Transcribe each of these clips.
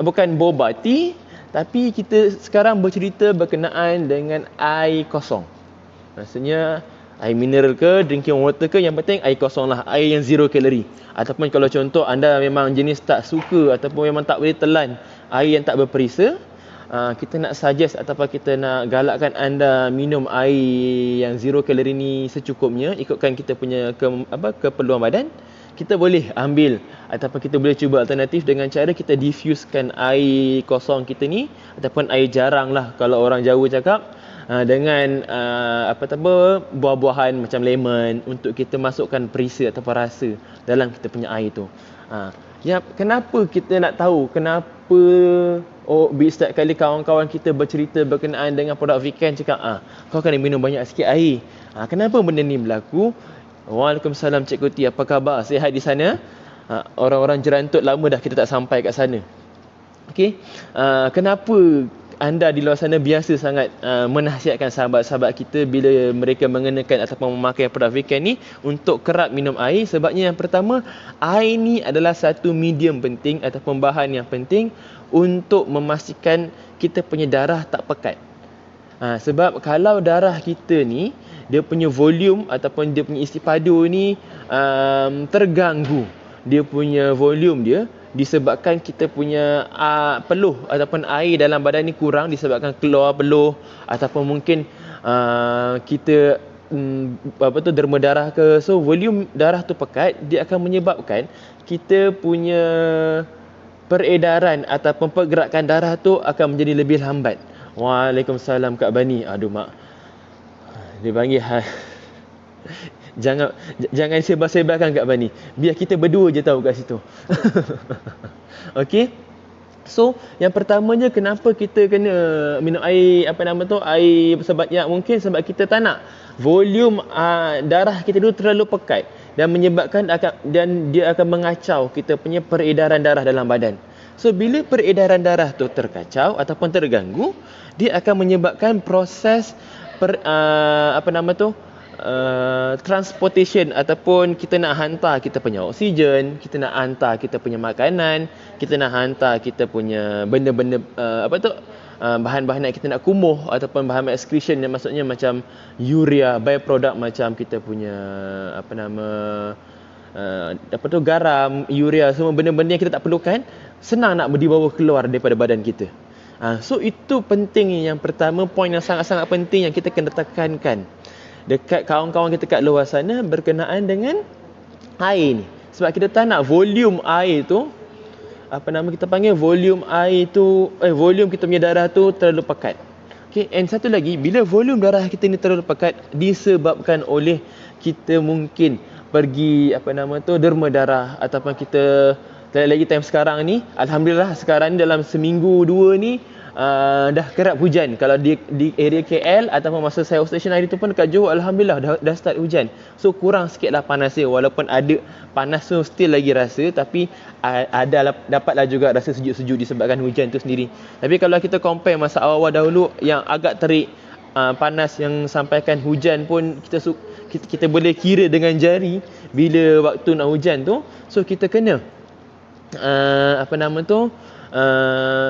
bukan boba tea, tapi kita sekarang bercerita berkenaan dengan air kosong. Maksudnya air mineral ke, drinking water ke, yang penting air kosong lah, air yang zero kalori. Ataupun kalau contoh anda memang jenis tak suka ataupun memang tak boleh telan air yang tak berperisa, kita nak suggest ataupun kita nak galakkan anda minum air yang zero kalori ni secukupnya, ikutkan kita punya keperluan badan. Kita boleh ambil ataupun kita boleh cuba alternatif dengan cara kita diffusekan air kosong kita ni, ataupun air jarang lah kalau orang Jawa cakap, dengan buah-buahan macam lemon, untuk kita masukkan perisa ataupun rasa dalam kita punya air tu. Kenapa kita nak tahu kenapa setiap kali kawan-kawan kita bercerita berkenaan dengan produk Viken cakap kau kena minum banyak sikit air. Kenapa benda ni berlaku? Waalaikumsalam Cikgu T, apa khabar? Sihat di sana? Orang-orang jerantut lama dah kita tak sampai kat sana. Okey. Kenapa anda di luar sana biasa sangat menasihatkan sahabat-sahabat kita bila mereka mengenakan ataupun memakai produk Viken ni untuk kerap minum air? Sebabnya yang pertama, air ni adalah satu medium penting ataupun bahan yang penting untuk memastikan kita punya darah tak pekat. Sebab kalau darah kita ni, dia punya volume ataupun dia punya isi padu ni terganggu, dia punya volume dia, disebabkan kita punya peluh ataupun air dalam badan ni kurang, disebabkan keluar peluh, ataupun mungkin kita derma darah ke, so volume darah tu pekat, dia akan menyebabkan kita punya peredaran ataupun pergerakan darah tu akan menjadi lebih lambat. Waalaikumsalam Kak Bani. Aduh mak, dia panggil jangan sebar-sebarkan Kak Bani, biar kita berdua je tahu kat situ. Okey. So, yang pertamanya kenapa kita kena minum air air sebanyak mungkin, sebab kita tak nak volume darah kita tu terlalu pekat dan menyebabkan dia akan mengacau kita punya peredaran darah dalam badan. So, bila peredaran darah tu terkacau ataupun terganggu, dia akan menyebabkan proses transportation, ataupun kita nak hantar kita punya oksigen, kita nak hantar kita punya makanan, kita nak hantar kita punya benda-benda bahan-bahan yang kita nak kumuh, ataupun bahan excretion yang maksudnya macam urea, byproduct macam kita punya garam, urea, semua benda-benda yang kita tak perlukan, senang nak dibawa keluar daripada badan kita. So itu penting, yang pertama, poin yang sangat-sangat penting yang kita kena tekankan dekat kawan-kawan kita kat luar sana berkenaan dengan air ni. Sebab kita tak nak volume air tu, volume kita punya darah tu terlalu pekat. Okay, and satu lagi, bila volume darah kita ni terlalu pekat, disebabkan oleh kita mungkin pergi derma darah, ataupun kita lagi time sekarang ni, alhamdulillah sekarang ni dalam seminggu dua ni dah kerap hujan. Kalau di area KL ataupun masa saya station hari tu pun dekat Johor, alhamdulillah dah start hujan. So kurang sikitlah panas dia, walaupun ada panas tu still lagi rasa, tapi dapatlah juga rasa sejuk-sejuk disebabkan hujan tu sendiri. Tapi kalau kita compare masa awal-awal dahulu yang agak terik, panas yang sampaikan hujan pun kita boleh kira dengan jari bila waktu nak hujan tu. So kita kena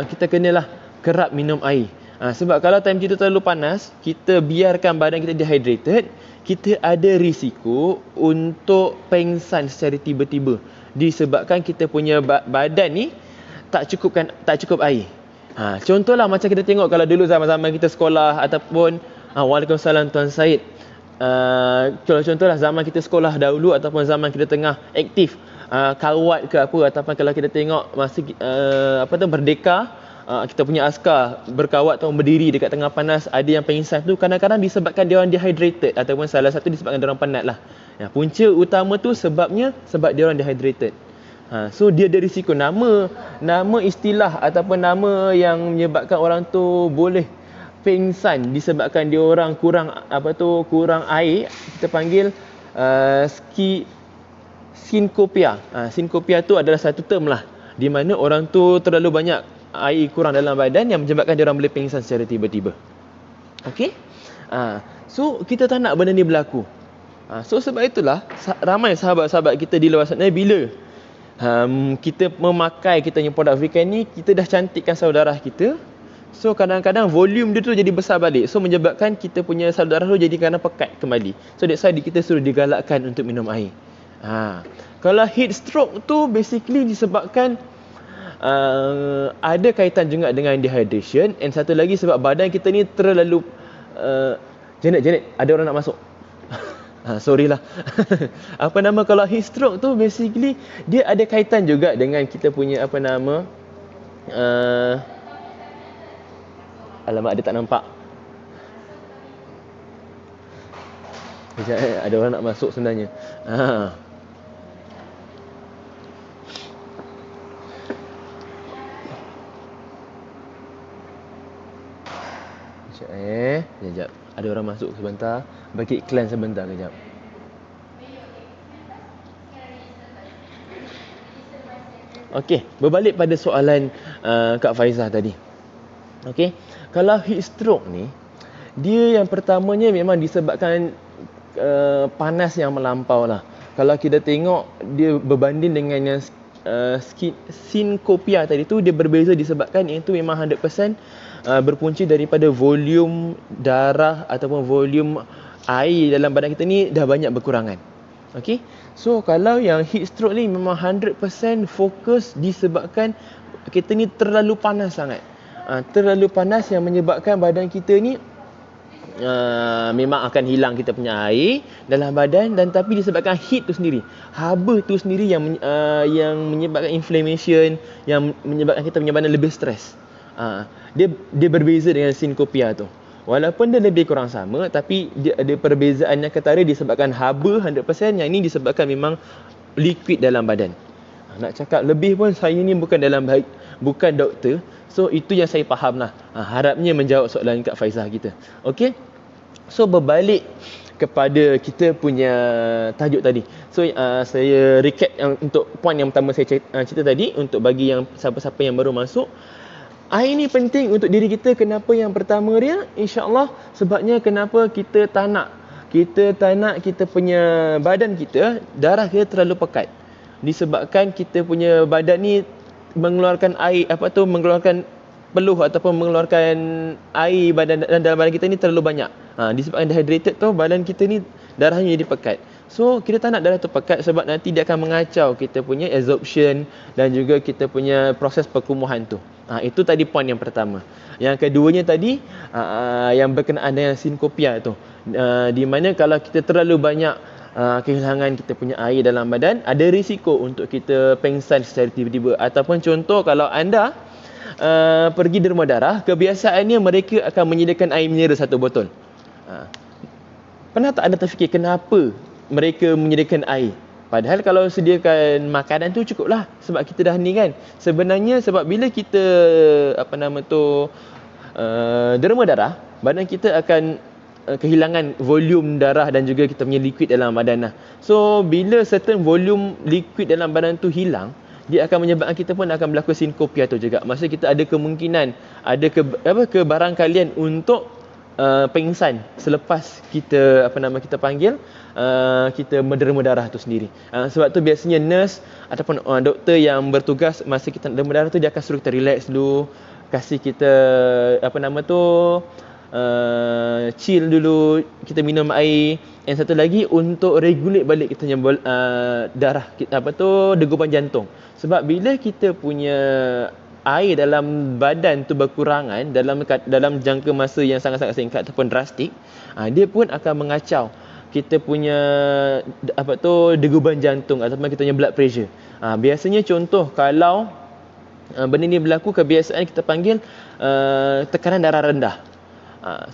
kita kenalah kerap minum air. Sebab kalau time kita terlalu panas, kita biarkan badan kita dehydrated, kita ada risiko untuk pengsan secara tiba-tiba, disebabkan kita punya badan ni tak cukup air. Contohlah macam kita tengok kalau dulu zaman-zaman kita sekolah, ataupun Waalaikumsalam Tuan Syed. Kalau contohlah zaman kita sekolah dahulu, ataupun zaman kita tengah aktif kawat ke apa, ataupun kalau kita tengok masa merdeka, kita punya askar berkawat atau berdiri dekat tengah panas, ada yang pengsan tu kadang-kadang disebabkan dia orang dehydrated, ataupun salah satu disebabkan dia orang penat lah. Punca utama tu sebab dia orang dehydrated. So dia ada risiko. Nama istilah ataupun nama yang menyebabkan orang tu boleh pengsan disebabkan dia orang kurang air, kita panggil sinkopia. Sinkopia tu adalah satu term lah, di mana orang tu terlalu banyak air kurang dalam badan yang menyebabkan dia orang boleh pingsan secara tiba-tiba. Okey? So kita tak nak benda ni berlaku. So sebab itulah ramai sahabat-sahabat kita di luar sana bila kita memakai kita punya produk African ni, kita dah cantikkan salur darah kita. So kadang-kadang volume dia tu jadi besar balik. So menyebabkan kita punya salur darah tu jadi kadang pekat kembali. So that's why kita suruh digalakkan untuk minum air. Kalau heat stroke tu basically disebabkan ada kaitan juga dengan dehydration, and satu lagi sebab badan kita ni terlalu Janet, ada orang nak masuk. Sorry lah. Kalau heat stroke tu basically dia ada kaitan juga dengan kita punya alamak, dia tak nampak. Sekejap, ada orang nak masuk sebenarnya. Sekejap. Ada orang masuk sebentar. Bagi iklan sebentar kejap. Okey, berbalik pada soalan Kak Faizah tadi. Okey, kalau heat stroke ni, dia yang pertamanya memang disebabkan panas yang melampau lah. Kalau kita tengok dia berbanding dengan yang sinkopia tadi tu, dia berbeza disebabkan itu memang 100% berpunca daripada volume darah ataupun volume air dalam badan kita ni dah banyak berkurangan. Okey, so kalau yang heat stroke ni memang 100% fokus disebabkan kita ni terlalu panas sangat. Terlalu panas yang menyebabkan badan kita ni memang akan hilang kita punya air dalam badan, dan tapi disebabkan heat tu sendiri, haba tu sendiri yang menyebabkan inflammation, yang menyebabkan kita punya badan lebih stres. Dia berbeza dengan sinkopia tu. Walaupun dia lebih kurang sama, tapi dia ada perbezaan yang ketara disebabkan haba 100%, yang ini disebabkan memang liquid dalam badan. Nak cakap lebih pun, saya ni bukan doktor. So itu yang saya faham lah. Harapnya menjawab soalan Kak Faizah kita. Okey. So berbalik kepada kita punya tajuk tadi. So saya recap untuk point yang pertama saya cerita tadi, untuk bagi yang siapa-siapa yang baru masuk. Air ni penting untuk diri kita. Kenapa yang pertama dia? InsyaAllah sebabnya kenapa kita tak nak kita punya badan kita, darah kita terlalu pekat. Disebabkan kita punya badan ni mengeluarkan air, mengeluarkan peluh ataupun mengeluarkan air dalam badan kita ni terlalu banyak. Disebabkan dehydrated tu, badan kita ni darahnya jadi pekat. So kita tak nak darah tu pekat, sebab nanti dia akan mengacau kita punya absorption dan juga kita punya proses perkumuhan tu. Itu tadi point yang pertama. Yang keduanya tadi yang berkenaan dengan sinkopia tu, di mana kalau kita terlalu banyak kehilangan kita punya air dalam badan, ada risiko untuk kita pengsan secara tiba-tiba. Ataupun contoh, kalau anda pergi derma darah, kebiasaannya mereka akan menyediakan air mineral 1 botol. Pernah tak anda terfikir kenapa mereka menyediakan air? Padahal kalau sediakan makanan tu cukuplah, sebab kita dah ni kan. Sebenarnya sebab bila kita derma darah, badan kita akan kehilangan volume darah dan juga kita punya liquid dalam badan lah. So bila certain volume liquid dalam badan tu hilang, dia akan menyebabkan kita pun akan berlaku sinkopia tu juga. Maksudnya kita ada kemungkinan, ada kebarangkalian untuk pengsan selepas kita kita panggil kita menderma darah tu sendiri. Sebab tu biasanya nurse ataupun doktor yang bertugas masa kita derma darah tu, dia akan suruh kita relax dulu, kasih kita chill dulu, kita minum air. Yang satu lagi untuk regulate balik kita punya darah degupan jantung. Sebab bila kita punya air dalam badan tu berkurangan dalam jangka masa yang sangat-sangat singkat ataupun drastik, dia pun akan mengacau kita punya degupan jantung ataupun kita punya blood pressure. Biasanya contoh kalau benda ni berlaku, kebiasaan kita panggil tekanan darah rendah.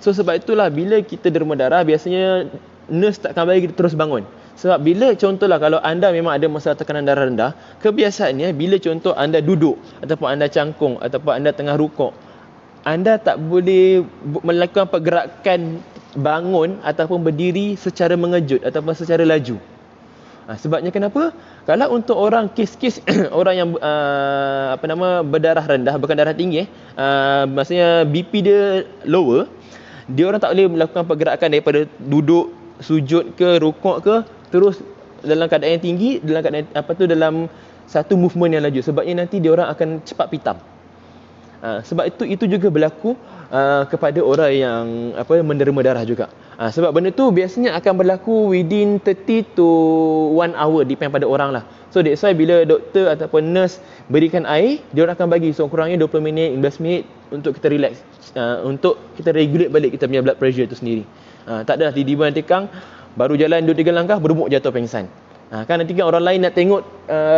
So sebab itulah bila kita derma darah, biasanya nurse takkan bagi kita terus bangun. Sebab bila contohlah kalau anda memang ada masalah tekanan darah rendah, kebiasaannya bila contoh anda duduk ataupun anda cangkung ataupun anda tengah rukuk, anda tak boleh melakukan pergerakan bangun ataupun berdiri secara mengejut ataupun secara laju. Sebabnya kenapa? Kalau untuk orang kes-kes orang yang berdarah rendah, bukan darah tinggi, maksudnya BP dia lower, dia orang tak boleh melakukan pergerakan daripada duduk, sujud ke, rukuk ke, terus dalam keadaan yang tinggi, dalam keadaan dalam satu movement yang laju. Sebabnya nanti dia orang akan cepat pitam. Sebab itu juga berlaku kepada orang yang menderma darah juga. Sebab benda tu biasanya akan berlaku within 30 to 1 hour, depend pada orang lah. So that's why bila doktor ataupun nurse berikan air, dia orang akan bagi kurangnya 20 minit, 15 minit untuk kita relax, untuk kita regulate balik kita punya blood pressure tu sendiri. Tak adalah tiba-tiba nanti Kang baru jalan 2-3 langkah berumuk jatuh pingsan. Kan nanti kan orang lain nak tengok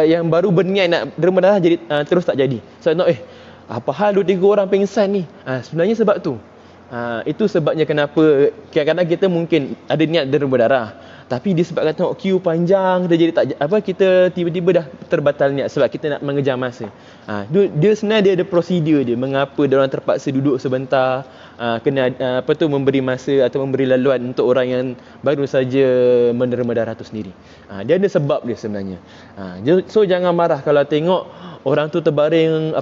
yang baru berniat nak derma darah jadi terus tak jadi. So apa hal 2-3 orang pingsan ni? Sebenarnya sebab tu. Itu sebabnya kenapa kadang-kadang kita mungkin ada niat derma darah, tapi disebabkan tengok queue panjang, kita tiba-tiba dah terbatal niat sebab kita nak mengejar masa. Dia sebenarnya dia ada prosedur dia mengapa dia orang terpaksa duduk sebentar, kena memberi masa atau memberi laluan untuk orang yang baru saja menderma darah tu sendiri. Dia ada sebab dia sebenarnya. So jangan marah kalau tengok orang tu terbaring,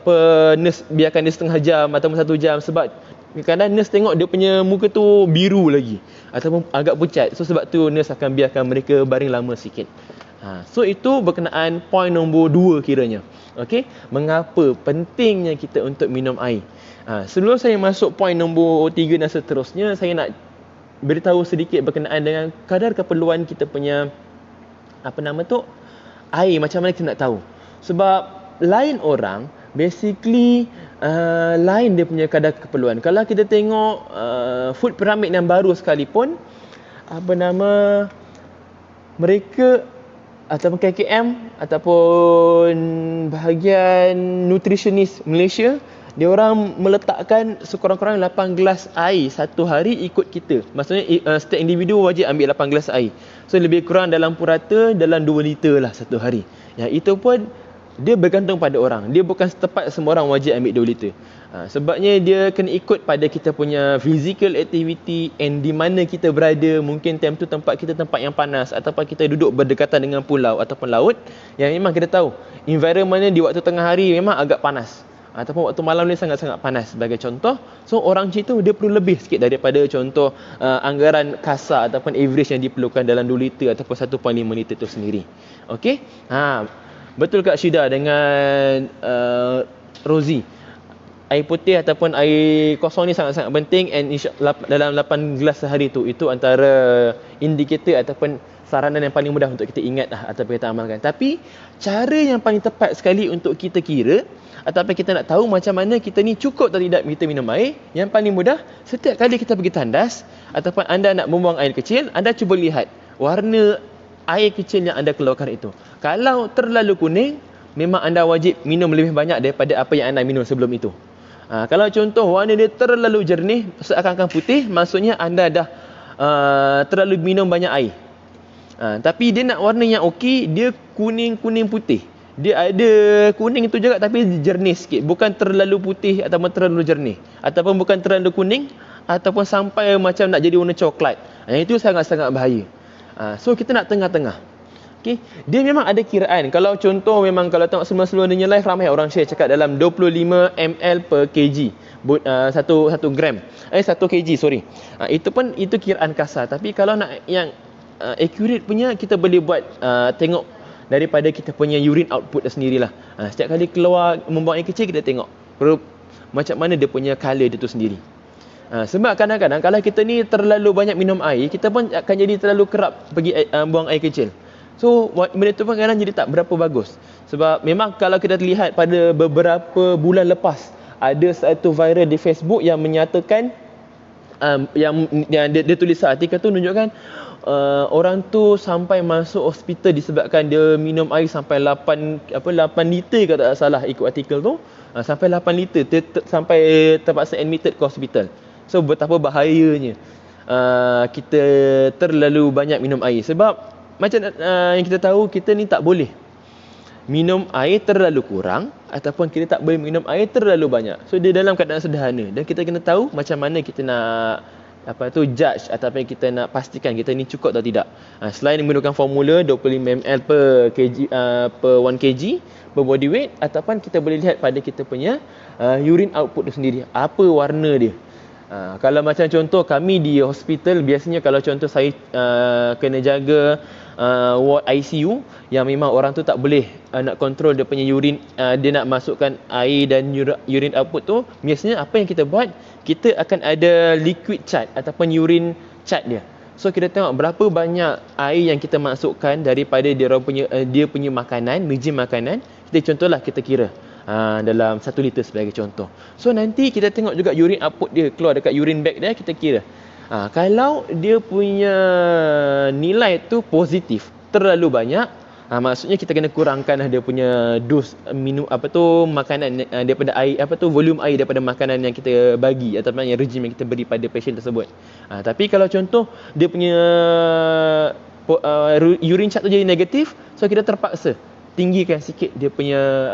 nurse biarkan dia setengah jam ataupun 1 jam, sebab kadang nurse tengok dia punya muka tu biru lagi ataupun agak pucat. So sebab tu nurse akan biarkan mereka baring lama sikit. So itu berkenaan point nombor 2 kiranya. Okey, mengapa pentingnya kita untuk minum air. Sebelum saya masuk point nombor 3 dan seterusnya, saya nak beritahu sedikit berkenaan dengan kadar keperluan kita punya air, macam mana kita nak tahu. Sebab lain orang basically lain dia punya kadar keperluan. Kalau kita tengok food pyramid yang baru sekalipun, mereka ataupun KKM ataupun bahagian nutritionist Malaysia, dia orang meletakkan sekurang-kurang 8 gelas air satu hari ikut kita. Maksudnya setiap individu wajib ambil 8 gelas air. So lebih kurang dalam purata dalam 2 liter lah satu hari. Yang itu pun dia bergantung pada orang. Dia bukan setepat semua orang wajib ambil 2 liter. Sebabnya dia kena ikut pada kita punya physical activity and di mana kita berada. Mungkin time tu tempat kita tempat yang panas ataupun kita duduk berdekatan dengan pulau ataupun laut, yang memang kita tahu environment di waktu tengah hari memang agak panas ataupun waktu malam ni sangat-sangat panas sebagai contoh. So orang macam tu dia perlu lebih sikit daripada contoh anggaran kasar ataupun average yang diperlukan dalam 2 liter ataupun 1.5 liter tu sendiri. Okey? Betul Kak Syida dengan Rozi. Air putih ataupun air kosong ni sangat-sangat penting, and dalam 8 gelas sehari tu, itu antara indikator ataupun saranan yang paling mudah untuk kita ingat ataupun kita amalkan. Tapi cara yang paling tepat sekali untuk kita kira ataupun kita nak tahu macam mana kita ni cukup atau tidak kita minum air, yang paling mudah, setiap kali kita pergi tandas ataupun anda nak membuang air kecil, anda cuba lihat warna air kecil yang anda keluarkan itu. Kalau terlalu kuning, memang anda wajib minum lebih banyak daripada apa yang anda minum sebelum itu. Kalau contoh warna dia terlalu jernih, seakan-akan putih, maksudnya anda dah terlalu minum banyak air. Tapi dia nak warna yang okey, dia kuning-kuning putih. Dia ada kuning itu juga tapi jernih sikit, bukan terlalu putih ataupun terlalu jernih, ataupun bukan terlalu kuning ataupun sampai macam nak jadi warna coklat. Itu sangat-sangat bahaya. So kita nak tengah-tengah. Okay. Dia memang ada kiraan. Kalau contoh memang kalau tengok sebelum-sebelum dunia live, ramai orang share cakap dalam 25 ml per kg. 1 gram. 1 kg, sorry. Itu kiraan kasar. Tapi kalau nak yang accurate punya, kita boleh buat tengok daripada kita punya urine output sendirilah. Setiap kali keluar membuang air kecil, kita tengok macam mana dia punya colour dia tu sendiri. Sebab kadang-kadang kalau kita ni terlalu banyak minum air, kita pun akan jadi terlalu kerap pergi buang air kecil. So benda tu pun kadang jadi tak berapa bagus. Sebab memang kalau kita lihat pada beberapa bulan lepas, ada satu viral di Facebook yang menyatakan yang dia tulis artikel tu menunjukkan orang tu sampai masuk hospital disebabkan dia minum air sampai 8 liter kalau tak salah ikut artikel tu. Sampai 8 liter sampai terpaksa admitted ke hospital. So betapa bahayanya kita terlalu banyak minum air. Sebab macam yang kita tahu, kita ni tak boleh minum air terlalu kurang ataupun kita tak boleh minum air terlalu banyak. So dia dalam keadaan sederhana, dan kita kena tahu macam mana kita nak judge ataupun kita nak pastikan kita ni cukup atau tidak. Selain menggunakan formula 25 ml per 1 kg per body weight, ataupun kita boleh lihat pada kita punya urine output tu sendiri, apa warna dia. Kalau macam contoh kami di hospital, biasanya kalau contoh saya kena jaga ward ICU yang memang orang tu tak boleh nak control dia punya urine, dia nak masukkan air dan urine output tu, biasanya apa yang kita buat, kita akan ada liquid chart ataupun urine chart dia. So kita tengok berapa banyak air yang kita masukkan daripada dia punya makanan, regime makanan. Kita contohlah kita kira dalam 1 liter sebagai contoh. So nanti kita tengok juga urine output dia keluar dekat urine bag dia, kita kira. Kalau dia punya nilai tu positif, terlalu banyak, maksudnya kita kena kurangkan dia punya dos minum makanan daripada air, volume air daripada makanan yang kita bagi ataupun yang regime yang kita beri pada pasien tersebut. Tapi kalau contoh dia punya urine chart tu jadi negatif, so kita terpaksa tinggikan sikit dia punya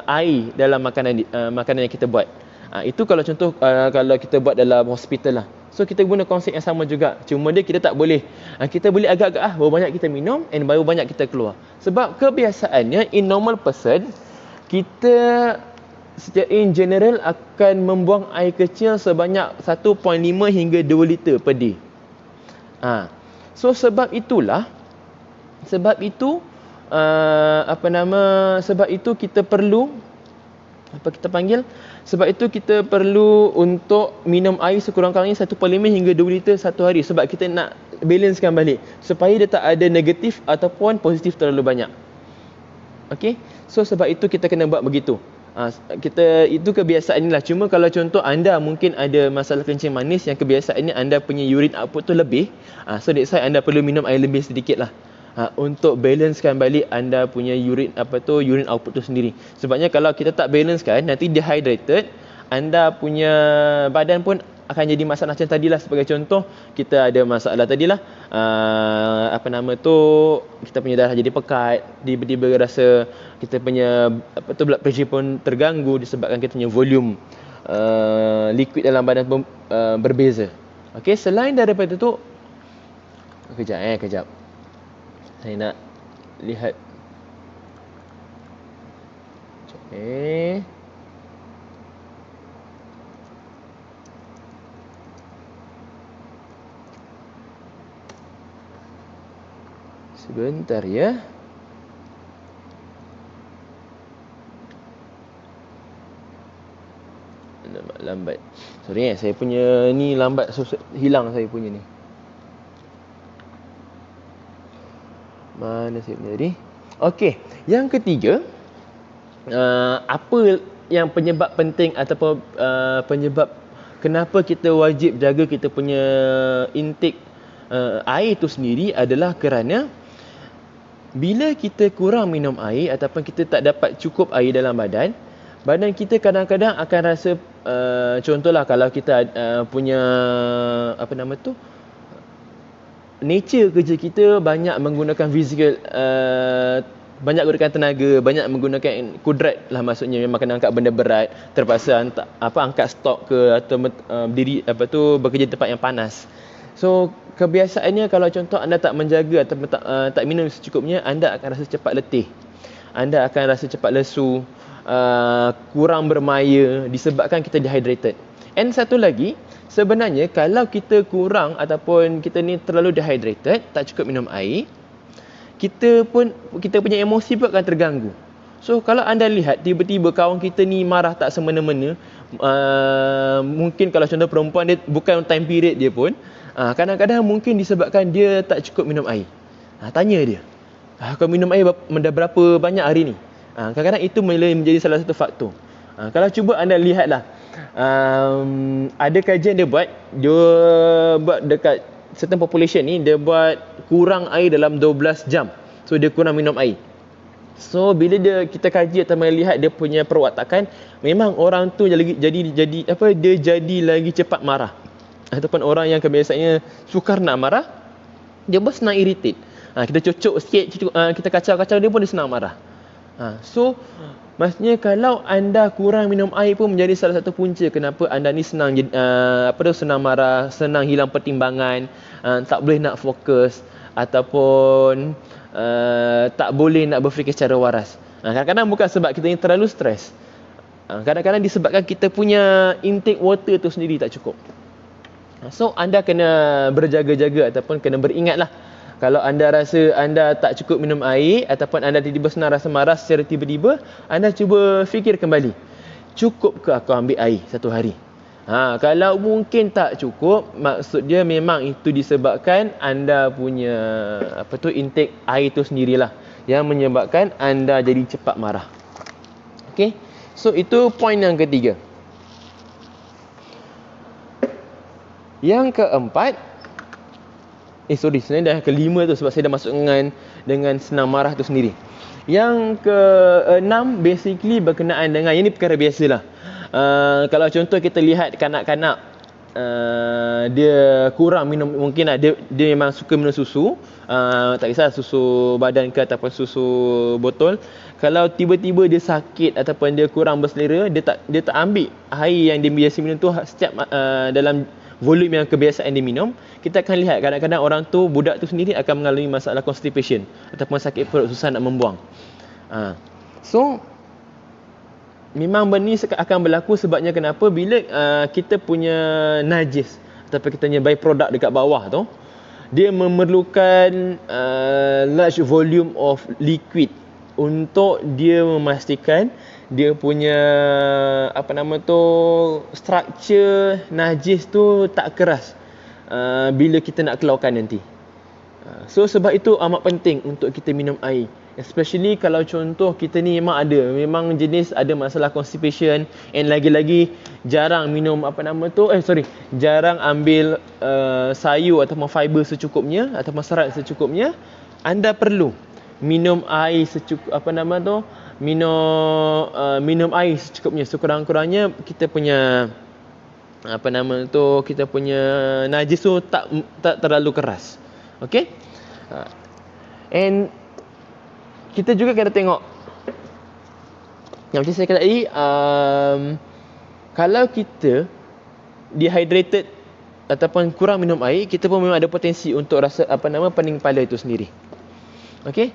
air dalam makanan yang kita buat. Itu kalau contoh kalau kita buat dalam hospital lah. So kita guna konsep yang sama juga. Cuma dia kita tak boleh. Kita boleh agak-agak berapa banyak kita minum and berapa banyak kita keluar. Sebab kebiasaannya in normal person, kita secara in general akan membuang air kecil sebanyak 1.5 hingga 2 liter per day. So sebab itu kita perlu sebab itu kita perlu untuk minum air sekurang-kurangnya 1.5 hingga 2 liter satu hari, sebab kita nak balancekan balik supaya dia tak ada negatif ataupun positif terlalu banyak. Okey, so sebab itu kita kena buat begitu. Itu kebiasaan inilah. Cuma kalau contoh anda mungkin ada masalah kencing manis yang kebiasaannya anda punya urine output tu lebih, so that's why anda perlu minum air lebih sedikit lah. Untuk balancekan balik anda punya urine output tu sendiri. Sebabnya kalau kita tak balancekan, nanti dehydrated, anda punya badan pun akan jadi masalah macam tadilah. Sebagai contoh, kita ada masalah tadilah, kita punya darah jadi pekat, tiba-tiba rasa kita punya blood pressure pun terganggu disebabkan kita punya volume liquid dalam badan pun berbeza. Okey, selain daripada tu, kejap. Saya nak lihat. Sebentar ya. Lambat. Sorry saya punya ni lambat, hilang saya punya ni. Mana saya punya tadi? Okey, yang ketiga, apa yang penyebab penting ataupun penyebab kenapa kita wajib jaga kita punya intake air itu sendiri adalah kerana bila kita kurang minum air ataupun kita tak dapat cukup air dalam badan kita kadang-kadang akan rasa, contohlah kalau kita punya nature kerja kita banyak menggunakan fizikal, banyak menggunakan tenaga, banyak menggunakan kudrat lah, maksudnya memang kena angkat benda berat, terpaksa angkat stok ke atau bekerja di tempat yang panas. So kebiasaannya kalau contoh anda tak menjaga atau tak minum secukupnya, anda akan rasa cepat letih, anda akan rasa cepat lesu, kurang bermaya disebabkan kita dehydrated. And satu lagi, sebenarnya kalau kita kurang ataupun kita ni terlalu dehydrated, tak cukup minum air, kita punya emosi pun akan terganggu. So kalau anda lihat tiba-tiba kawan kita ni marah tak semena-mena, mungkin kalau contoh perempuan, dia bukan time period dia pun, kadang-kadang mungkin disebabkan dia tak cukup minum air. Tanya dia, kau minum air berapa banyak hari ni? Kadang-kadang itu menjadi salah satu faktor. Kalau cuba anda lihatlah, ada kajian dia buat dekat certain population ni, dia buat kurang air dalam 12 jam. So dia kurang minum air. So bila kita kaji atau melihat dia punya perwatakan, memang orang tu dia jadi lagi cepat marah. Ataupun orang yang kebiasaannya sukar nak marah, dia pun senang irritate. Kita cocok sikit, kita kacau-kacau, dia pun dia senang marah. So maksudnya kalau anda kurang minum air pun menjadi salah satu punca kenapa anda ni senang senang marah, senang hilang pertimbangan, tak boleh nak fokus ataupun tak boleh nak berfikir secara waras. Kadang-kadang bukan sebab kita ni terlalu stres. Kadang-kadang disebabkan kita punya intake water tu sendiri tak cukup. So anda kena berjaga-jaga ataupun kena beringatlah. Kalau anda rasa anda tak cukup minum air ataupun anda tiba-tiba senang rasa marah secara tiba-tiba, anda cuba fikir kembali. Cukup ke aku ambil air satu hari? Kalau mungkin tak cukup, maksud dia memang itu disebabkan anda punya intake air tu sendirilah yang menyebabkan anda jadi cepat marah. Okey. So itu poin yang ketiga. Yang keempat, sebenarnya dah kelima tu sebab saya dah masuk dengan senang marah tu sendiri. Yang keenam basically berkenaan dengan, ini perkara biasalah. Kalau contoh kita lihat kanak-kanak, dia kurang minum, mungkin dia memang suka minum susu, tak kisah susu badan ke ataupun susu botol. Kalau tiba-tiba dia sakit ataupun dia kurang berselera, dia tak ambil air yang dia biasa minum tu setiap dalam volume yang kebiasaan dia minum, kita akan lihat kadang-kadang orang tu, budak tu sendiri akan mengalami masalah constipation ataupun sakit perut, susah nak membuang. So memang benda ni akan berlaku sebabnya kenapa? Bila kita punya najis ataupun kita punya byproduct dekat bawah tu, dia memerlukan large volume of liquid untuk dia memastikan dia punya structure najis tu tak keras bila kita nak keluarkan nanti. So sebab itu amat penting untuk kita minum air, especially kalau contoh kita ni memang jenis ada masalah constipation, and lagi-lagi jarang minum jarang ambil sayur ataupun fiber secukupnya ataupun serat secukupnya. Anda perlu minum air minum air secukupnya. Sekurang-kurangnya kita punya kita punya najis tu tak terlalu keras. Okey? And kita juga kena tengok yang macam saya kata tadi, kalau kita dehydrated ataupun kurang minum air, kita pun memang ada potensi untuk rasa pening kepala itu sendiri. Okey?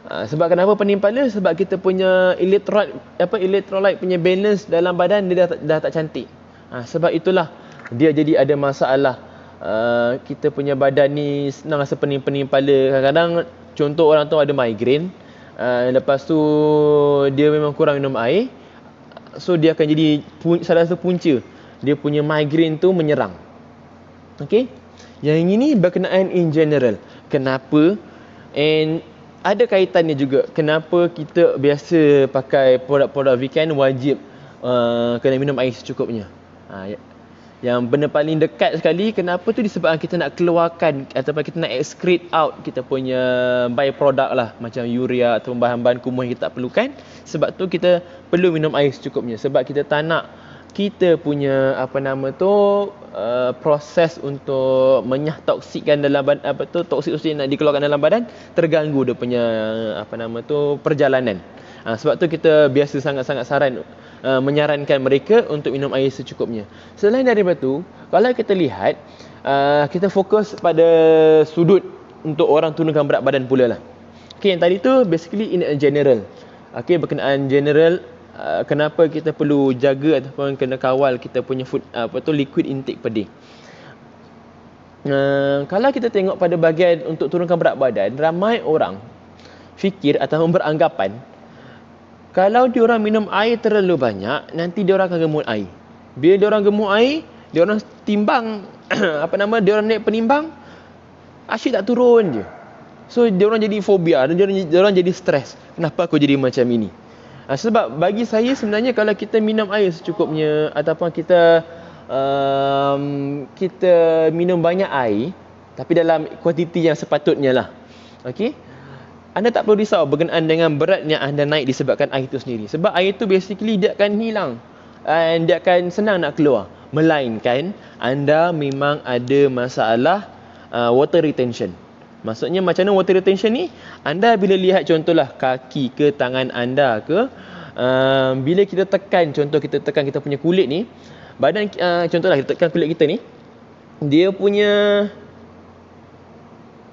Sebab kenapa pening kepala? Sebab kita punya electrolyte punya balance dalam badan dia dah tak cantik. Sebab itulah dia jadi ada masalah. Kita punya badan ni senang rasa pening-pening kepala. Kadang-kadang contoh orang tu ada migraine, lepas tu dia memang kurang minum air, so dia akan jadi salah satu punca dia punya migraine tu menyerang. Okey? Yang ini berkenaan in general. Kenapa? And ada kaitannya juga kenapa kita biasa pakai produk-produk weekend wajib kena minum air secukupnya. Yang benda paling dekat sekali, kenapa tu disebabkan kita nak keluarkan ataupun kita nak excrete out kita punya byproduct lah, macam urea atau bahan-bahan kumuh yang kita tak perlukan. Sebab tu kita perlu minum air secukupnya, sebab kita tak nak kita punya proses untuk menyah toksikkan dalam badan, toksik yang nak dikeluarkan dalam badan terganggu dia punya perjalanan. Sebab tu kita biasa sangat-sangat menyarankan mereka untuk minum air secukupnya. Selain daripada tu, kalau kita lihat, kita fokus pada sudut untuk orang turunkan berat badan pula lah. Okay, yang tadi tu basically in general. Okay, berkenaan general, kenapa kita perlu jaga ataupun kena kawal kita punya liquid intake per day. Kalau kita tengok pada bahagian untuk turunkan berat badan, ramai orang fikir ataupun beranggapan kalau diorang minum air terlalu banyak, nanti diorang akan gemuk air. Bila diorang gemuk air, diorang timbang diorang naik penimbang, asyik tak turun je. So diorang jadi fobia, diorang jadi stres. Kenapa aku jadi macam ini? Sebab bagi saya sebenarnya kalau kita minum air secukupnya ataupun kita minum banyak air tapi dalam kuantiti yang sepatutnya lah. Okey? Anda tak perlu risau berkenaan dengan berat yang anda naik disebabkan air itu sendiri. Sebab air itu basically dia akan hilang dan dia akan senang nak keluar. Melainkan anda memang ada masalah water retention. Maksudnya macam mana water retention ni? Anda bila lihat contohlah kaki ke tangan anda ke, bila kita tekan kita punya kulit ni, badan contohlah kita tekan kulit kita ni, dia punya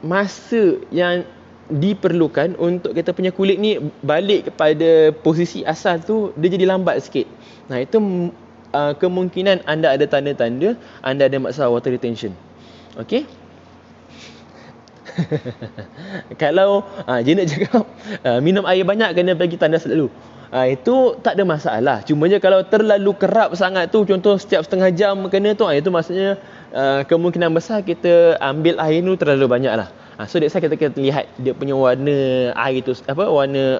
masa yang diperlukan untuk kita punya kulit ni balik kepada posisi asal tu, dia jadi lambat sikit. Itu kemungkinan anda ada tanda-tanda anda ada masalah water retention. Okey? Kalau je nak cakap minum air banyak kena bagi tanda selalu. Itu tak ada masalah. Cuma je kalau terlalu kerap sangat tu, contoh setiap setengah jam kena tu, itu maksudnya kemungkinan besar kita ambil air tu terlalu banyak lah. So that's why kita lihat dia punya warna air tu, warna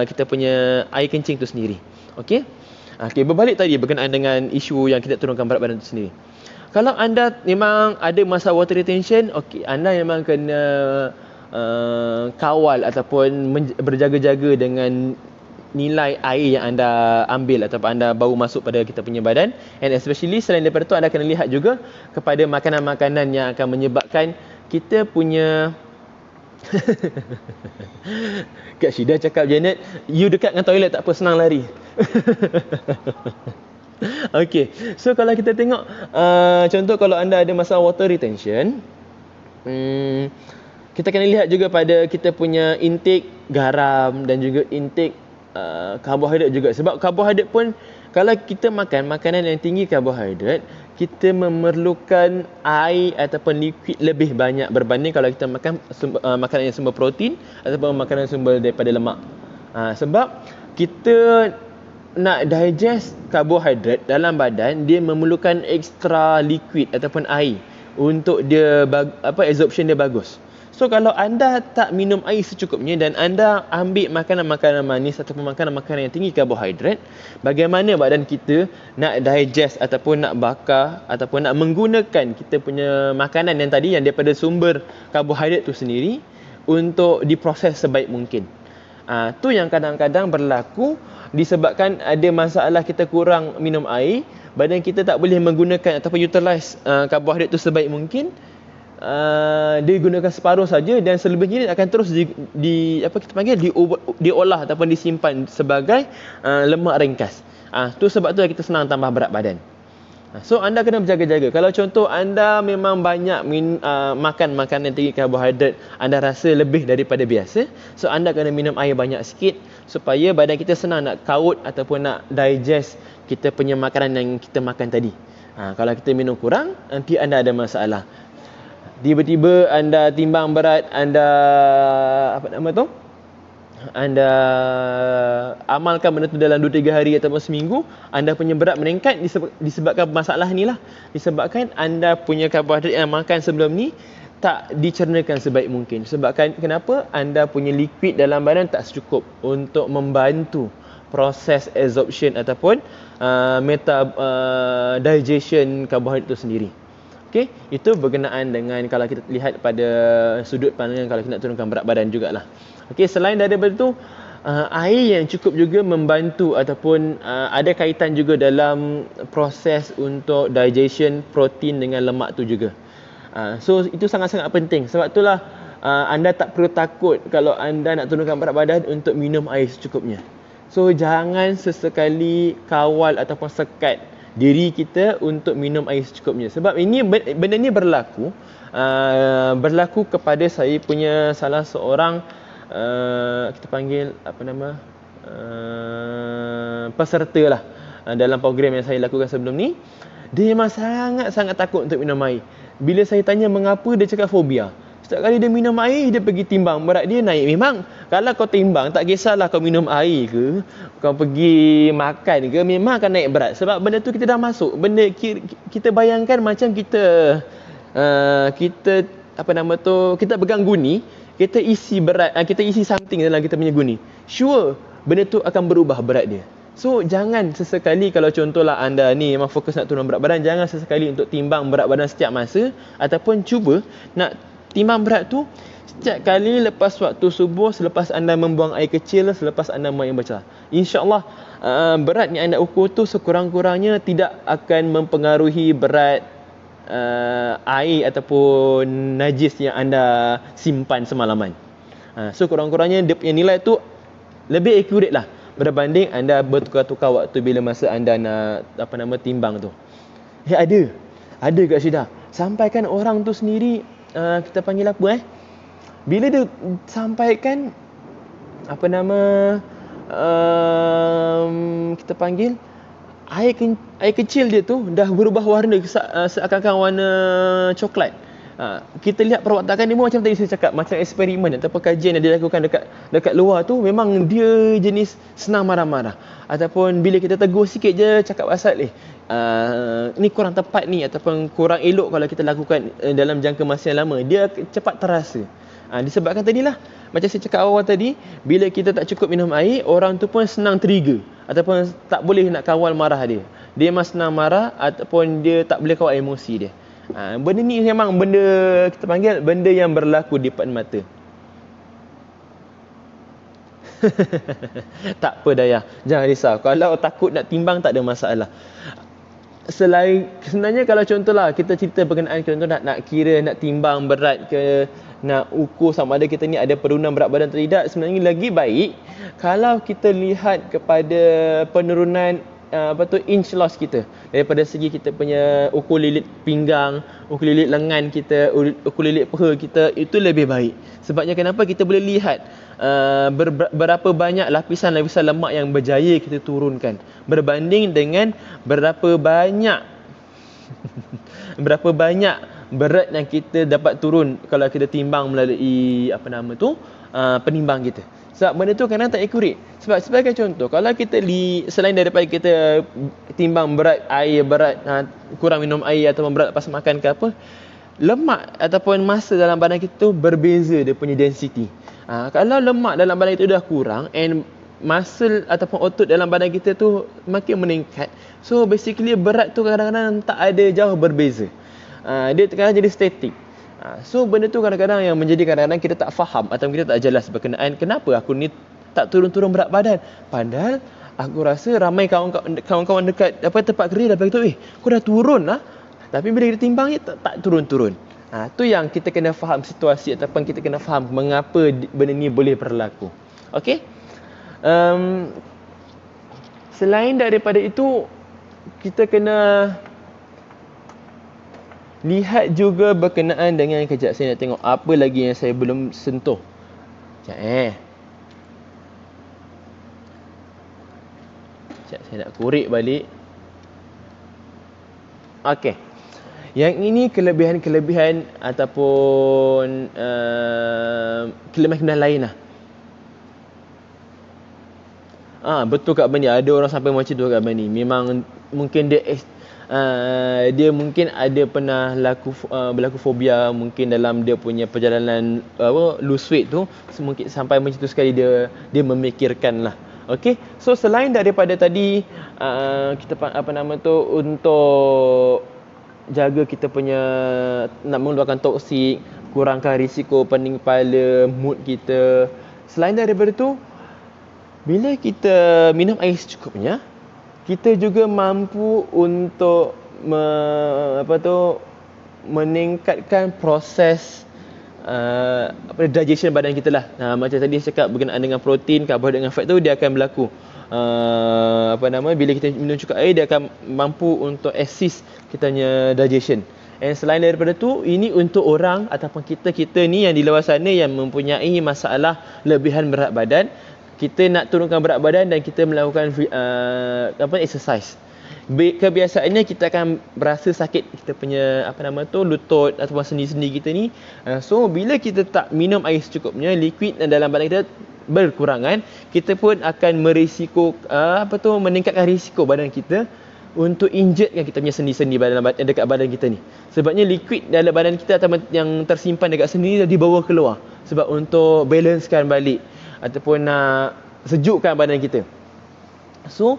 kita punya air kencing tu sendiri. Okey. Okey, berbalik tadi berkenaan dengan isu yang kita turunkan berat badan tu sendiri. Kalau anda memang ada masalah water retention, okey, anda memang kena kawal ataupun berjaga-jaga dengan nilai air yang anda ambil ataupun anda bawa masuk pada kita punya badan. And especially selain daripada tu, anda kena lihat juga kepada makanan-makanan yang akan menyebabkan kita punya Kak Syida cakap, Janet, you dekat dengan toilet tak apa, senang lari. Okay, so kalau kita tengok contoh kalau anda ada masalah water retention, kita kena lihat juga pada kita punya intake garam dan juga intake karbohidrat juga. Sebab karbohidrat pun, kalau kita makan makanan yang tinggi karbohidrat, kita memerlukan air ataupun liquid lebih banyak berbanding kalau kita makan makanan yang sumber protein ataupun makanan sumber daripada lemak. Sebab kita nak digest karbohidrat dalam badan, dia memerlukan extra liquid ataupun air untuk dia absorption dia bagus. So kalau anda tak minum air secukupnya dan anda ambil makanan-makanan manis ataupun makanan-makanan yang tinggi karbohidrat, bagaimana badan kita nak digest ataupun nak bakar ataupun nak menggunakan kita punya makanan yang tadi yang daripada sumber karbohidrat tu sendiri untuk diproses sebaik mungkin. Tu yang kadang-kadang berlaku disebabkan ada masalah kita kurang minum air, badan kita tak boleh menggunakan ataupun utilize karbohidrat tu sebaik mungkin. Dia gunakan separuh saja dan selebihnya dia akan terus diolah ataupun disimpan sebagai lemak ringkas. Tu sebab tu kita senang tambah berat badan. So anda kena berjaga-jaga. Kalau contoh anda memang banyak makan makanan tinggi karbohidrat, anda rasa lebih daripada biasa, so anda kena minum air banyak sikit supaya badan kita senang nak kaut ataupun nak digest kita punya makanan yang kita makan tadi. Kalau kita minum kurang, nanti anda ada masalah. Tiba-tiba anda timbang berat, anda anda amalkan benda tu dalam 2-3 hari ataupun seminggu, anda punya berat meningkat disebabkan masalah ni lah. Disebabkan anda punya karbohidrat yang makan sebelum ni tak dicernakan sebaik mungkin. Sebabkan kenapa? Anda punya liquid dalam badan tak secukup untuk membantu proses absorption ataupun digestion karbohidrat itu sendiri. Okey, itu berkenaan dengan kalau kita lihat pada sudut pandangan kalau kita nak turunkan berat badan jugalah. Okey, selain daripada itu, air yang cukup juga membantu ataupun ada kaitan juga dalam proses untuk digestion protein dengan lemak tu juga. So itu sangat-sangat penting. Sebab itulah anda tak perlu takut kalau anda nak turunkan berat badan untuk minum air secukupnya. So jangan sesekali kawal ataupun sekat diri kita untuk minum air secukupnya. Sebab ini benda ni berlaku kepada saya punya salah seorang kita panggil peserta lah dalam program yang saya lakukan sebelum ni. Dia memang sangat-sangat takut untuk minum air. Bila saya tanya mengapa, dia cakap fobia. Setiap kali dia minum air, dia pergi timbang, berat dia naik. Memang kalau kau timbang, tak kisahlah kau minum air ke, kau pergi makan ke, memang akan naik berat. Sebab benda tu kita dah masuk. Benda kita bayangkan macam kita kita pegang guni, kita isi berat, kita isi something dalam kita punya guni. Sure, benda tu akan berubah berat dia. So jangan sesekali, kalau contohlah anda ni memang fokus nak turun berat badan, jangan sesekali untuk timbang berat badan setiap masa, ataupun cuba nak timbang berat tu setiap kali lepas waktu subuh, selepas anda membuang air kecil, selepas anda buang air besar. InsyaAllah berat yang anda ukur tu sekurang-kurangnya tidak akan mempengaruhi berat air ataupun najis yang anda simpan semalaman. So kurang-kurangnya dia punya nilai tu lebih accurate lah berbanding anda bertukar-tukar waktu bila masa anda nak timbang tu. Ada Kak Syida. Sampaikan orang tu sendiri kita panggil bila dia sampaikan kita panggil air kecil dia tu dah berubah warna seakan-akan warna coklat. Kita lihat perwatakan dia macam tadi saya cakap, macam eksperimen ataupun kajian yang dilakukan dekat luar tu, memang dia jenis senang marah-marah. Ataupun bila kita tegur sikit je cakap asal ni kurang tepat ni ataupun kurang elok kalau kita lakukan dalam jangka masa yang lama, dia cepat terasa. Disebabkan tadilah macam saya cakap awal tadi, bila kita tak cukup minum air, orang tu pun senang trigger ataupun tak boleh nak kawal marah dia. Dia memang senang marah ataupun dia tak boleh kawal emosi dia. Benda ni memang benda kita panggil benda yang berlaku di depan mata. Tak apa Dayah, jangan risau. Kalau takut nak timbang tak ada masalah. Sebenarnya kalau contohlah kita cerita berkenaan contoh nak kira, nak timbang berat ke, nak ukur sama ada kita ni ada penurunan berat badan atau tidak, sebenarnya lagi baik kalau kita lihat kepada penurunan inch loss kita daripada segi kita punya ukur lilit pinggang, ukur lilit lengan kita, ukur lilit peha kita, itu lebih baik. Sebabnya kenapa? Kita boleh lihat berapa banyak lapisan-lapisan lemak yang berjaya kita turunkan berbanding dengan berapa banyak berat yang kita dapat turun kalau kita timbang melalui penimbang kita. Sebab benda tu kadang tak akurat. Sebab sebagai contoh, kalau kita selain daripada kita timbang berat air, kurang minum air ataupun berat lepas makan ke apa, lemak ataupun massa dalam badan kita tu berbeza dia punya density. Kalau lemak dalam badan kita dah kurang and muscle ataupun otot dalam badan kita tu makin meningkat, so basically berat tu kadang-kadang tak ada jauh berbeza. Dia kadang jadi statik. So benda tu kadang-kadang yang menjadi kadang-kadang kita tak faham atau kita tak jelas berkenaan kenapa aku ni tak turun-turun berat badan. Padahal aku rasa ramai kawan-kawan dekat tempat kerja dah beritahu, kau dah turun lah. Tapi bila kita timbang ni tak turun-turun. Tu yang kita kena faham situasi ataupun kita kena faham mengapa benda ni boleh berlaku. Okey? Selain daripada itu, kita kena lihat juga berkenaan dengan, kejap saya nak tengok apa lagi yang saya belum sentuh. Sekejap saya nak korek balik. Okey. Yang ini kelebihan-kelebihan ataupun kelebihan lain lah. Betul Kak Bani, ada orang sampai macam tu Kak Bani. Memang mungkin dia mungkin ada pernah berlaku fobia mungkin dalam dia punya perjalanan lose weight tu, mungkin sampai macam tu sekali dia memikirkan lah. Okey, so selain daripada tadi kita untuk jaga kita punya nak mengeluarkan toksik, kurangkan risiko pening kepala, mood kita, selain daripada tu, bila kita minum air secukupnya, kita juga mampu untuk meningkatkan proses digestion badan kita lah. Macam tadi saya cakap berkenaan dengan protein, karbohidrat dengan fat tu, dia akan berlaku bila kita minum cukup air, dia akan mampu untuk assist kita punya digestion. And selain daripada tu, ini untuk orang ataupun kita ni yang di luar sana yang mempunyai masalah lebihan berat badan, kita nak turunkan berat badan dan kita melakukan exercise. Kebiasaannya kita akan berasa sakit kita punya lutut ataupun sendi-sendi kita ni. So bila kita tak minum air secukupnya, liquid dalam badan kita berkurangan, kita pun akan meningkatkan risiko badan kita untuk injuredkan kita punya sendi-sendi dekat badan kita ni. Sebabnya liquid dalam badan kita atau yang tersimpan dekat sendi dah dibawa keluar sebab untuk balancekan balik ataupun nak sejukkan badan kita. So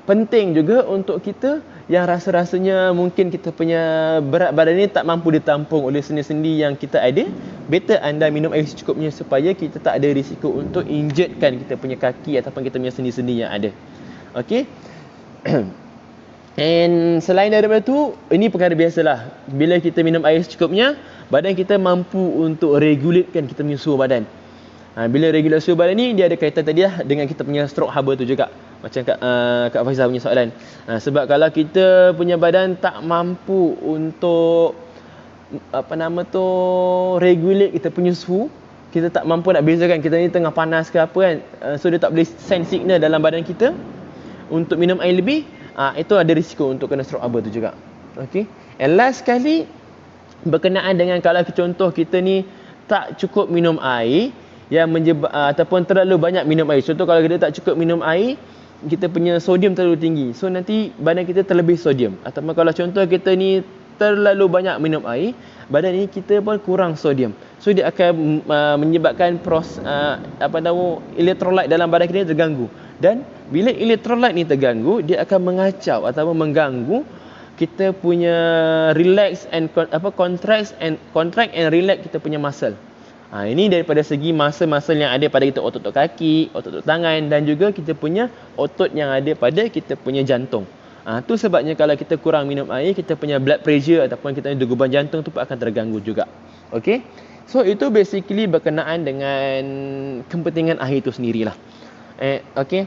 penting juga untuk kita yang rasa-rasanya mungkin kita punya berat badan ni tak mampu ditampung oleh sendi-sendi yang kita ada, better anda minum air secukupnya supaya kita tak ada risiko untuk injuredkan kita punya kaki ataupun kita punya sendi-sendi yang ada. Okey. And selain daripada tu, ini perkara biasalah. Bila kita minum air secukupnya, badan kita mampu untuk regulatekan kita punya suhu badan. Bila regulasi suhu badan ni, dia ada kaitan tadi lah dengan kita punya stroke haba tu juga. Macam Kak Faizal punya soalan. Sebab kalau kita punya badan tak mampu untuk regulate kita punya suhu, kita tak mampu nak bezakan kita ni tengah panas ke apa kan. So dia tak boleh send signal dalam badan kita untuk minum air lebih. Itu ada risiko untuk kena stroke haba tu juga. Okay. And last sekali, berkenaan dengan kalau contoh kita ni tak cukup minum air yang ataupun terlalu banyak minum air. Contoh kalau kita tak cukup minum air, kita punya sodium terlalu tinggi. So nanti badan kita terlebih sodium. Ataupun kalau contoh kita ni terlalu banyak minum air, badan ni kita pun kurang sodium. So dia akan menyebabkan elektrolit dalam badan kita terganggu. Dan bila elektrolit ni terganggu, dia akan mengacau ataupun mengganggu kita punya contract and relax kita punya muscle. Ini daripada segi muscle yang ada pada kita, otot kaki, otot tangan, dan juga kita punya otot yang ada pada kita punya jantung. Tu sebabnya kalau kita kurang minum air, kita punya blood pressure ataupun kita punya degupan jantung tu pun akan terganggu juga. Okay, so itu basically berkenaan dengan kepentingan air itu sendirilah. Okay,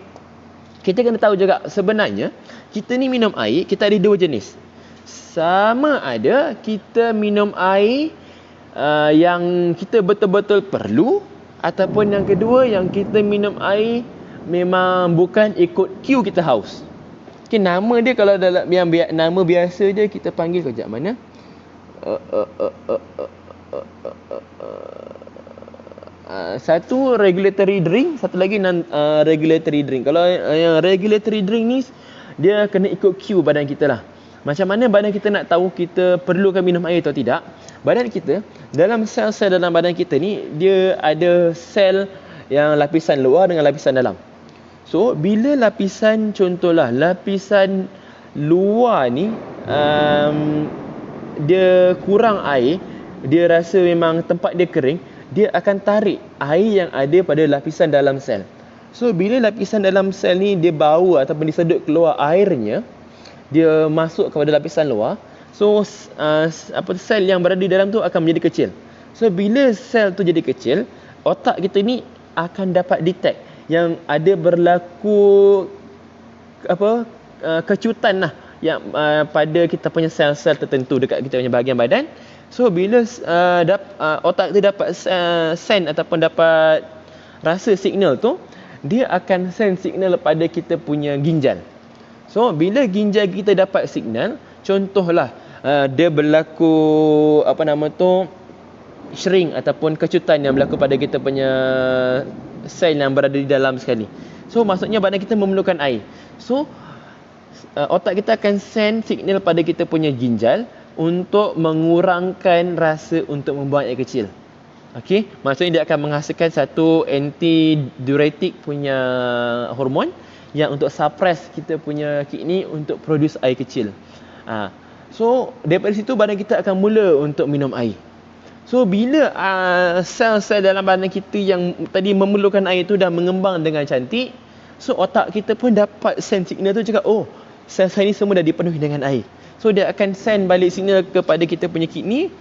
kita kena tahu juga sebenarnya kita ni minum air, kita ada dua jenis. Sama ada kita minum air yang kita betul-betul perlu, ataupun yang kedua yang kita minum air memang bukan ikut queue kita haus. Okay, nama dia kalau dalam yang nama biasa dia kita panggil kejap mana? Satu regulatory drink, satu lagi non regulatory drink. Kalau yang regulatory drink ni dia kena ikut queue badan kita lah. Macam mana badan kita nak tahu kita perlukan minum air atau tidak? Badan kita, dalam sel-sel dalam badan kita ni, dia ada sel yang lapisan luar dengan lapisan dalam. So, bila contohlah lapisan luar ni dia kurang air, dia rasa memang tempat dia kering, dia akan tarik air yang ada pada lapisan dalam sel. So, bila lapisan dalam sel ni dia bau ataupun disedut keluar airnya, dia masuk kepada lapisan luar. So sel yang berada di dalam tu akan menjadi kecil. So bila sel tu jadi kecil, otak kita ni akan dapat detect yang ada berlaku kecutan lah yang pada kita punya sel-sel tertentu dekat kita punya bahagian badan. So bila otak kita dapat send ataupun dapat rasa signal tu, dia akan send signal pada kita punya ginjal. So bila ginjal kita dapat signal, contohlah dia berlaku shrink ataupun kecutan yang berlaku pada kita punya sel yang berada di dalam sekali. So maksudnya badan kita memerlukan air. So otak kita akan send signal pada kita punya ginjal untuk mengurangkan rasa untuk membuang air kecil. Okey, maksudnya dia akan menghasilkan satu antidiuretik punya hormon yang untuk suppress kita punya kidney untuk produce air kecil. So daripada situ badan kita akan mula untuk minum air. So bila sel-sel dalam badan kita yang tadi memerlukan air tu dah mengembang dengan cantik, so otak kita pun dapat send signal tu cakap, oh, sel-sel ni semua dah dipenuhi dengan air. So dia akan send balik signal kepada kita punya kidney.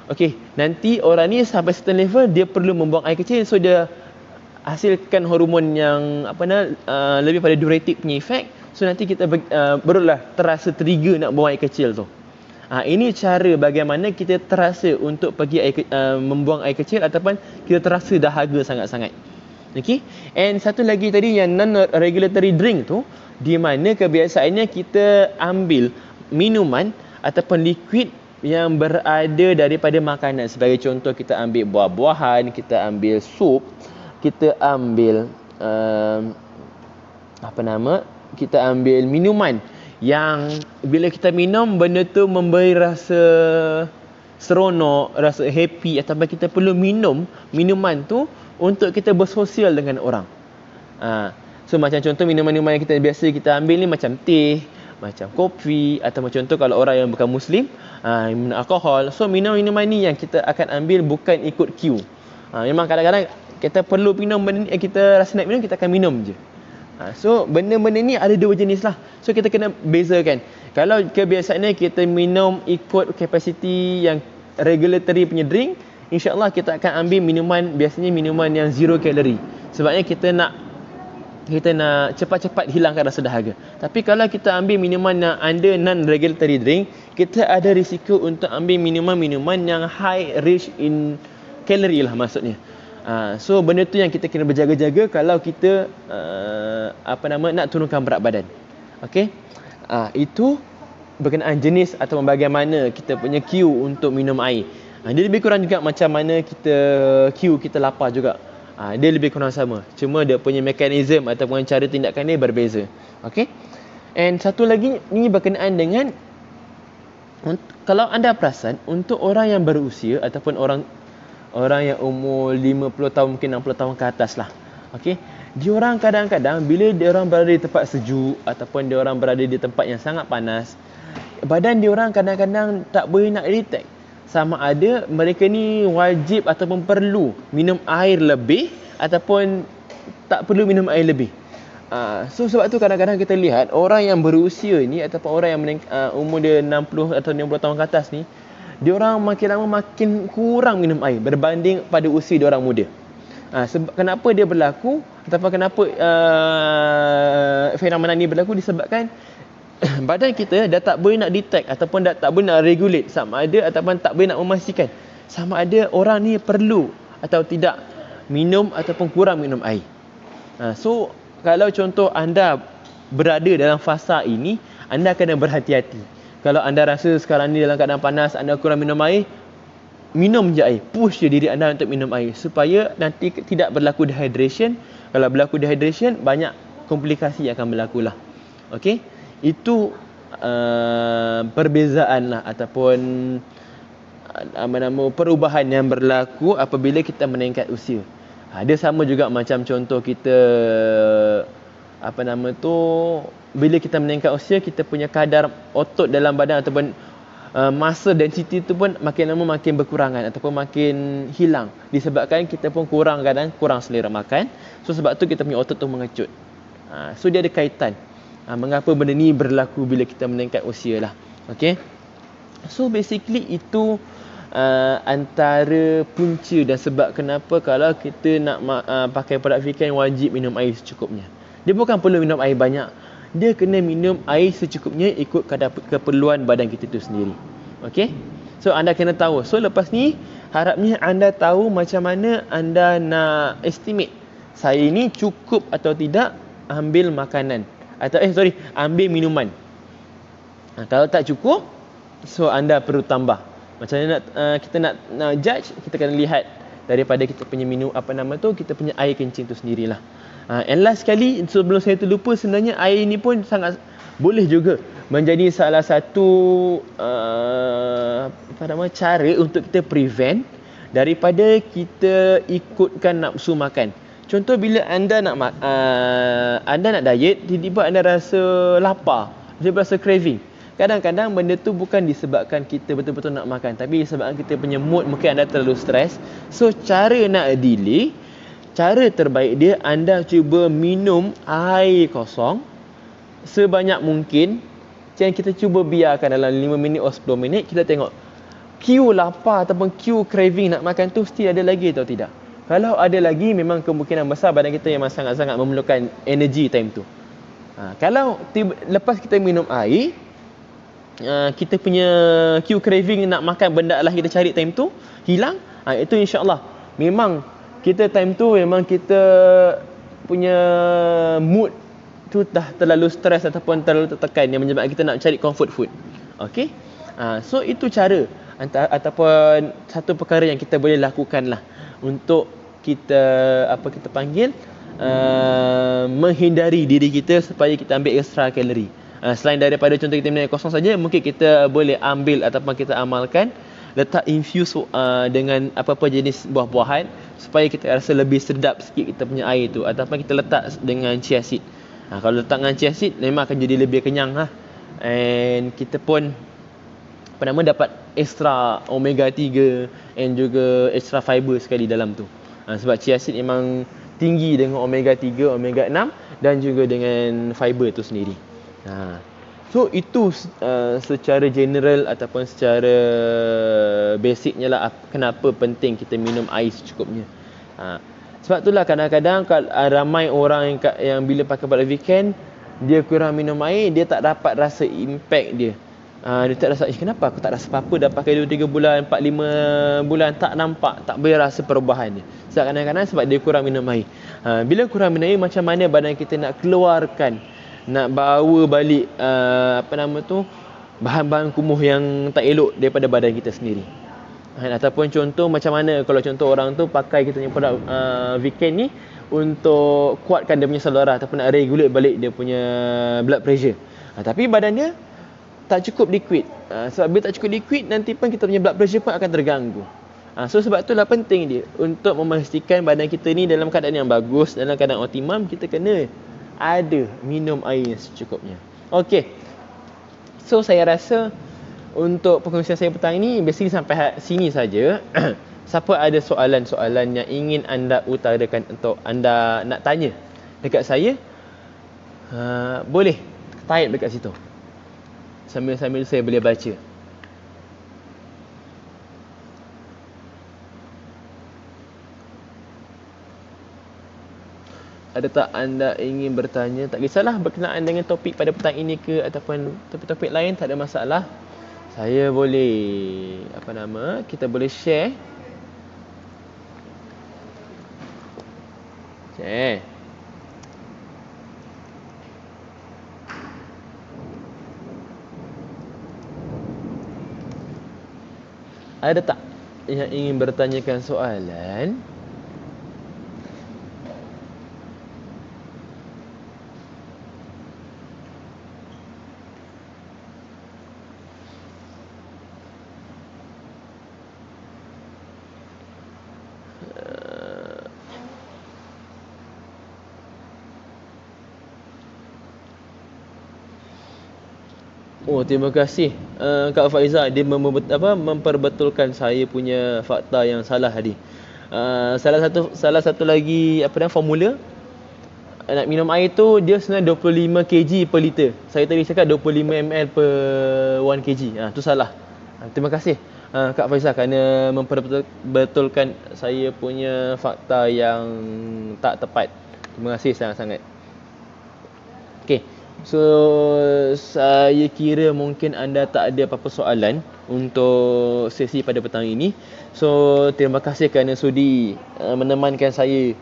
Okey, nanti orang ni sampai certain level dia perlu membuang air kecil, so dia hasilkan hormon yang lebih pada diuretik punya efek. So nanti kita barulah terasa trigger nak buang air kecil tu. Ini cara bagaimana kita terasa untuk pergi membuang air kecil ataupun kita terasa dahaga sangat-sangat. Okey. And satu lagi tadi yang non regulatory drink tu, di mana kebiasaannya kita ambil minuman ataupun liquid yang berada daripada makanan. Sebagai contoh, kita ambil buah-buahan, kita ambil sup, kita ambil kita ambil minuman yang bila kita minum, benda tu memberi rasa seronok, rasa happy, ataupun kita perlu minum minuman tu untuk kita bersosial dengan orang. So macam contoh minuman-minuman yang kita biasa kita ambil ni macam teh, macam kopi, atau macam contoh kalau orang yang bukan Muslim, minum alkohol. So minum-minuman ni yang kita akan ambil bukan ikut queue. Memang kadang-kadang kita perlu minum benda ni, kita rasa nak minum, kita akan minum je. So benda-benda ni ada dua jenis lah. So kita kena bezakan. Kalau kebiasaannya kita minum ikut kapasiti yang regulatory punya drink, InsyaAllah kita akan ambil minuman, biasanya minuman yang zero kalori. Sebabnya kita nak cepat-cepat hilangkan rasa dahaga. Tapi kalau kita ambil minuman yang under non-regulatory drink, kita ada risiko untuk ambil minuman-minuman yang high rich in calorie lah maksudnya. So benda tu yang kita kena berjaga-jaga kalau kita nak turunkan berat badan. Okey. Itu berkenaan jenis atau bagaimana kita punya cue untuk minum air. Dia lebih kurang juga macam mana kita cue kita lapar juga. Dia lebih kurang sama. Cuma dia punya mekanisme ataupun cara tindakan dia berbeza. Okay. And satu lagi ni berkenaan dengan, kalau anda perasan, untuk orang yang berusia ataupun orang yang umur 50 tahun mungkin 60 tahun ke atas lah. Okay. Diorang kadang-kadang bila diorang berada di tempat sejuk ataupun diorang berada di tempat yang sangat panas, badan diorang kadang-kadang tak boleh nak detect sama ada mereka ni wajib ataupun perlu minum air lebih ataupun tak perlu minum air lebih. So sebab tu kadang-kadang kita lihat orang yang berusia ni ataupun orang yang umur dia 60 atau 60 tahun ke atas ni, diorang makin lama makin kurang minum air berbanding pada usia diorang muda. Sebab kenapa dia berlaku ataupun kenapa fenomena ni berlaku, disebabkan badan kita dah tak boleh nak detect ataupun dah tak boleh nak regulate sama ada ataupun tak boleh nak memastikan sama ada orang ni perlu atau tidak minum ataupun kurang minum air. So kalau contoh anda berada dalam fasa ini, anda kena berhati-hati. Kalau anda rasa sekarang ni dalam keadaan panas, anda kurang minum air, minum je air, push je diri anda untuk minum air supaya nanti tidak berlaku dehydration. Kalau berlaku dehydration, banyak komplikasi yang akan berlaku lah. Okay, itu perbezaan lah ataupun perubahan yang berlaku apabila kita meningkat usia. Dia sama juga macam contoh kita bila kita meningkat usia, kita punya kadar otot dalam badan ataupun masa density tu pun makin lama makin berkurangan ataupun makin hilang, disebabkan kita pun kurang selera makan. So sebab tu kita punya otot tu mengecut. So dia ada kaitan mengapa benda ni berlaku bila kita meningkat usia lah. Okay. So basically itu antara punca dan sebab kenapa kalau kita nak pakai produk Viken wajib minum air secukupnya. Dia bukan perlu minum air banyak, dia kena minum air secukupnya ikut kadar keperluan badan kita tu sendiri. Okay. So anda kena tahu. So lepas ni harapnya anda tahu macam mana anda nak estimate saya ni cukup atau tidak ambil makanan atau ambil minuman. Kalau tak cukup, so anda perlu tambah. Macam mana kita nak judge, kita kena lihat daripada kita punya kita punya air kencing tu sendirilah. And last sekali, sebelum saya terlupa, sebenarnya air ni pun sangat boleh juga menjadi salah satu cara untuk kita prevent daripada kita ikutkan nafsu makan. Contoh bila anda nak diet, tiba-tiba anda rasa lapar, dia rasa craving. Kadang-kadang benda tu bukan disebabkan kita betul-betul nak makan, tapi disebabkan kita punya mood, mungkin anda terlalu stres. So cara nak delay, cara terbaik dia, anda cuba minum air kosong sebanyak mungkin. Jangan kita cuba biarkan dalam 5 minit atau 10 minit. Kita tengok cue lapar ataupun cue craving nak makan tu still ada lagi atau tidak. Kalau ada lagi, memang kemungkinan besar badan kita memang sangat-sangat memerlukan energy time tu. Kalau lepas kita minum air, kita punya cue craving nak makan benda lah kita cari time tu hilang, itu insya-Allah memang kita time tu memang kita punya mood tu dah terlalu stres ataupun terlalu tertekan yang menyebabkan kita nak cari comfort food. Okay. So itu cara ataupun satu perkara yang kita boleh lakukan lah untuk kita menghindari diri kita supaya kita ambil extra kalori. Selain daripada contoh kita minum air kosong saja, mungkin kita boleh ambil ataupun kita amalkan letak infuse dengan apa-apa jenis buah-buahan supaya kita rasa lebih sedap sikit kita punya air tu, ataupun kita letak dengan chia seed. Kalau letak dengan chia seed memang akan jadi lebih kenyang lah. And kita pun dapat extra omega 3 and juga extra fiber sekali dalam tu. Sebab chia seed memang tinggi dengan omega 3, omega 6 dan juga dengan fiber tu sendiri. So itu secara general ataupun secara basicnya lah kenapa penting kita minum air secukupnya. Sebab itulah kadang-kadang ramai orang yang bila pakai produk Viken, dia kurang minum air, dia tak dapat rasa impact dia. Dia tak rasa, kenapa aku tak rasa apa-apa, dah pakai 2-3 bulan, 4-5 bulan, tak nampak, tak boleh rasa perubahan dia. Sebab kadang-kadang sebab dia kurang minum air. Bila kurang minum air, macam mana badan kita nak keluarkan, nak bawa balik bahan-bahan kumuh yang tak elok daripada badan kita sendiri. Ataupun contoh macam mana kalau contoh orang tu pakai kita punya produk Viken ni untuk kuatkan dia punya saluran ataupun nak regulate balik dia punya blood pressure. Tapi badan dia tak cukup liquid. Sebab bila tak cukup liquid, nanti pun kita punya blood pressure pun akan terganggu. So sebab itulah penting dia untuk memastikan badan kita ni dalam keadaan yang bagus, dalam keadaan optimum, kita kena ada minum air yang secukupnya. Okey. So saya rasa untuk perkongsian saya petang ini basically sampai sini saja. Siapa ada soalan-soalan yang ingin anda utarakan untuk anda nak tanya dekat saya, boleh type dekat situ. Sambil-sambil saya boleh baca. Ada tak anda ingin bertanya? Tak kisahlah berkenaan dengan topik pada petang ini ke ataupun topik-topik lain, tak ada masalah. Saya boleh kita boleh share. Ada tak yang ingin bertanyakan soalan? Oh, terima kasih Kak Faizah, dia memperbetulkan saya punya fakta yang salah tadi. Salah satu lagi formula nak minum air tu dia sebenarnya 25 kg per liter. Saya tadi cakap 25 ml per 1 kg. Tu salah. Terima kasih Kak Faizah kerana memperbetulkan saya punya fakta yang tak tepat. Terima kasih sangat-sangat. Okey. So saya kira mungkin anda tak ada apa-apa soalan untuk sesi pada petang ini. So terima kasih kerana sudi menemankan saya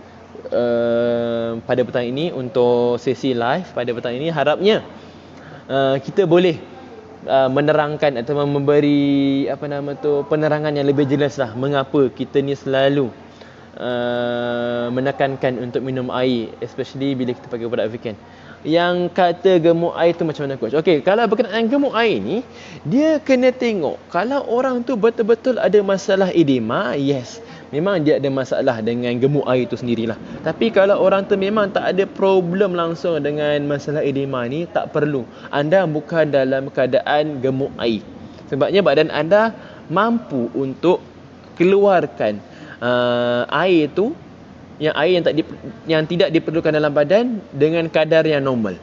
pada petang ini untuk sesi live pada petang ini. Harapnya kita boleh menerangkan atau memberi penerangan yang lebih jelas lah mengapa kita ni selalu menekankan untuk minum air, especially bila kita pakai produk Viken. Yang kata gemuk air tu macam mana coach? Okey, kalau berkenaan gemuk air ni, dia kena tengok kalau orang tu betul-betul ada masalah edema, yes, memang dia ada masalah dengan gemuk air tu sendirilah. Tapi kalau orang tu memang tak ada problem langsung dengan masalah edema ni, tak perlu. Anda bukan dalam keadaan gemuk air. Sebabnya badan anda mampu untuk keluarkan air tu, air yang tidak diperlukan dalam badan dengan kadar yang normal.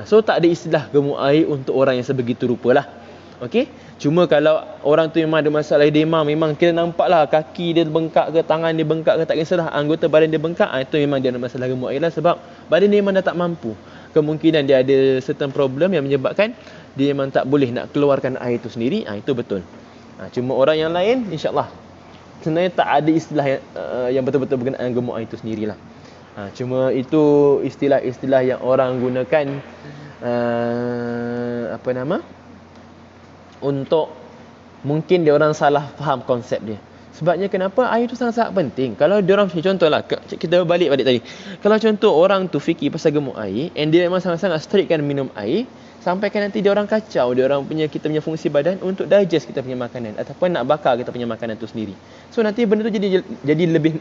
So tak ada istilah gemuk air untuk orang yang sebegitu rupalah. Okey, cuma kalau orang tu memang ada masalah edema, memang kita nampaklah kaki dia bengkak ke, tangan dia bengkak ke, tak kisahlah anggota badan dia bengkak, itu memang dia ada masalah gemuk air lah, sebab badan dia memang dah tak mampu. Kemungkinan dia ada certain problem yang menyebabkan dia memang tak boleh nak keluarkan air itu sendiri. Itu betul. Cuma orang yang lain insya-Allah sebenarnya tak ada istilah yang betul-betul berkenaan gemuk air itu sendirilah. Cuma itu istilah-istilah yang orang gunakan untuk mungkin dia orang salah faham konsep dia. Sebabnya kenapa air tu sangat-sangat penting. Kalau dia orang contohlah, kita balik tadi. Kalau contoh orang tu fikir pasal gemuk air and dia memang sangat-sangat strictkan minum air, sampaikan nanti dia orang kacau kita punya fungsi badan untuk digest kita punya makanan ataupun nak bakar kita punya makanan tu sendiri. So nanti benda tu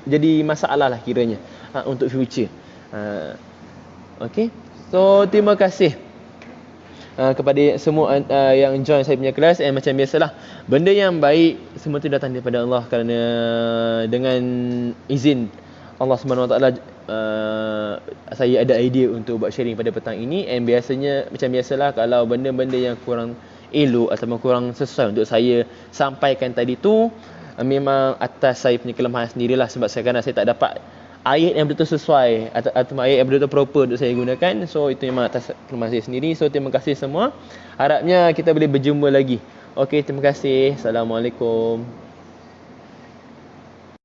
jadi masalah lah kiranya untuk future. Okey. So terima kasih kepada semua yang join saya punya kelas. Macam biasalah, benda yang baik semua tu datang daripada Allah, kerana dengan izin Allah Subhanahu Wa Taala saya ada idea untuk buat sharing pada petang ini. And biasanya macam biasalah, kalau benda-benda yang kurang elok ataupun kurang sesuai untuk saya sampaikan tadi tu, memang atas saya punya kelemahan sendirilah. Sebab saya tak dapat ayat yang betul sesuai atau ayat yang betul proper untuk saya gunakan. So itu memang atas kelemahan saya sendiri. So terima kasih semua. Harapnya kita boleh berjumpa lagi. Okey, terima kasih. Assalamualaikum.